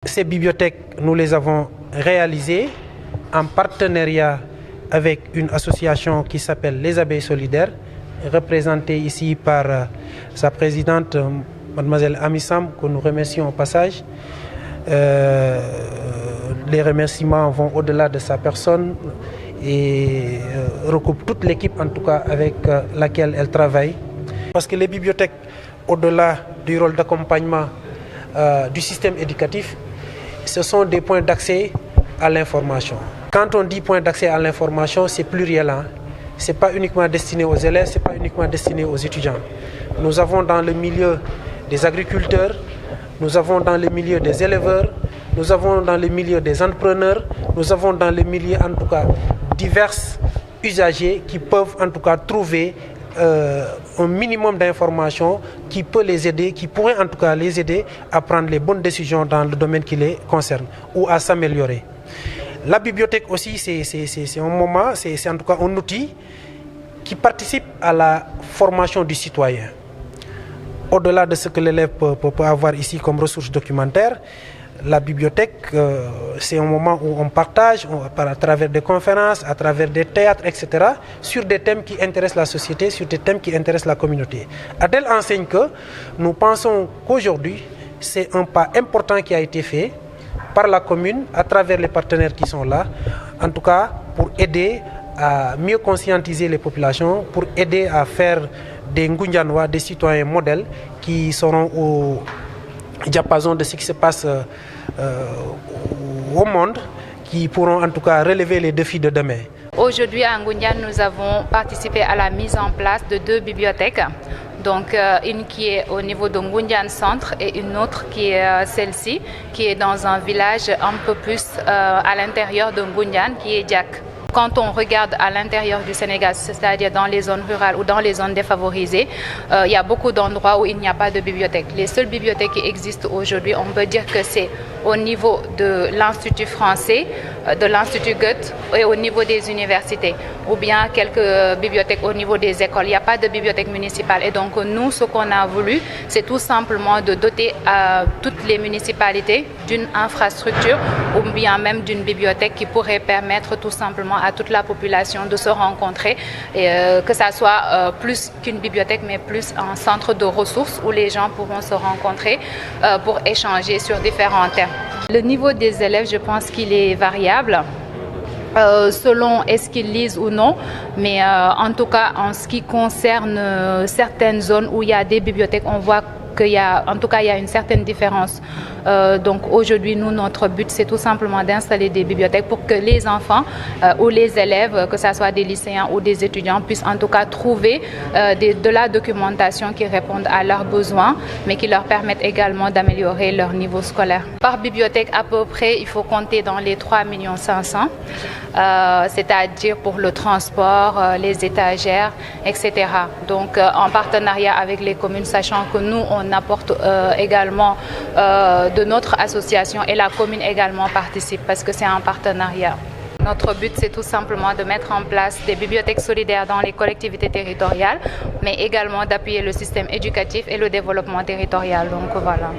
Ces bibliothèques, nous les avons réalisées en partenariat avec une association qui s'appelle Les Abeilles Solidaires, représentée ici par sa présidente, mademoiselle Amissam, que nous remercions au passage. Les remerciements vont au-delà de sa personne et recoupent toute l'équipe, en tout cas avec laquelle elle travaille. Parce que les bibliothèques, au-delà du rôle d'accompagnement du système éducatif, ce sont des points d'accès à l'information. Quand on dit point d'accès à l'information, c'est pluriel. Ce n'est pas uniquement destiné aux élèves, ce n'est pas uniquement destiné aux étudiants. Nous avons dans le milieu des agriculteurs, nous avons dans le milieu des éleveurs, nous avons dans le milieu des entrepreneurs, nous avons dans le milieu en tout cas divers usagers qui peuvent en tout cas trouver un minimum d'informations qui peut les aider, qui pourrait en tout cas les aider à prendre les bonnes décisions dans le domaine qui les concerne ou à s'améliorer. La bibliothèque aussi, c'est un moment, c'est en tout cas un outil qui participe à la formation du citoyen. Au-delà de ce que l'élève peut avoir ici comme ressources documentaires, la bibliothèque, c'est un moment où on partage à travers des conférences, à travers des théâtres, etc., sur des thèmes qui intéressent la société, sur des thèmes qui intéressent la communauté. Adèle enseigne que nous pensons qu'aujourd'hui, c'est un pas important qui a été fait par la commune, à travers les partenaires qui sont là, en tout cas pour aider à mieux conscientiser les populations, pour aider à faire des Ngoundianois, des citoyens modèles qui seront au diapason de ce qui se passe au monde, qui pourront en tout cas relever les défis de demain. Aujourd'hui à Ngoundiane, nous avons participé à la mise en place de 2 bibliothèques. Donc une qui est au niveau de Ngoundiane Centre et une autre qui est celle-ci, qui est dans un village un peu plus à l'intérieur de Ngoundiane, qui est Diak. Quand on regarde à l'intérieur du Sénégal, c'est-à-dire dans les zones rurales ou dans les zones défavorisées, il y a beaucoup d'endroits où il n'y a pas de bibliothèque. Les seules bibliothèques qui existent aujourd'hui, on peut dire que c'est au niveau de l'Institut français, de l'Institut Goethe et au niveau des universités, ou bien quelques bibliothèques au niveau des écoles. Il n'y a pas de bibliothèque municipale. Et donc nous, ce qu'on a voulu, c'est tout simplement de doter toutes les municipalités d'une infrastructure ou bien même d'une bibliothèque qui pourrait permettre tout simplement à toute la population de se rencontrer, et que ça soit plus qu'une bibliothèque, mais plus un centre de ressources où les gens pourront se rencontrer pour échanger sur différents thèmes. Le niveau des élèves, je pense qu'il est variable. Selon est-ce qu'ils lisent ou non, mais en tout cas en ce qui concerne certaines zones où il y a des bibliothèques, on voit qu'il y a, en tout cas, il y a une certaine différence. Donc aujourd'hui, nous, notre but, c'est tout simplement d'installer des bibliothèques pour que les enfants ou les élèves, que ce soit des lycéens ou des étudiants, puissent en tout cas trouver de la documentation qui réponde à leurs besoins, mais qui leur permettent également d'améliorer leur niveau scolaire. Par bibliothèque, à peu près, il faut compter dans les 3,5 millions, c'est-à-dire pour le transport, les étagères, etc. Donc en partenariat avec les communes, sachant que nous, on apporte également de notre association et la commune également participe parce que c'est un partenariat. Notre but, c'est tout simplement de mettre en place des bibliothèques solidaires dans les collectivités territoriales, mais également d'appuyer le système éducatif et le développement territorial. Donc voilà.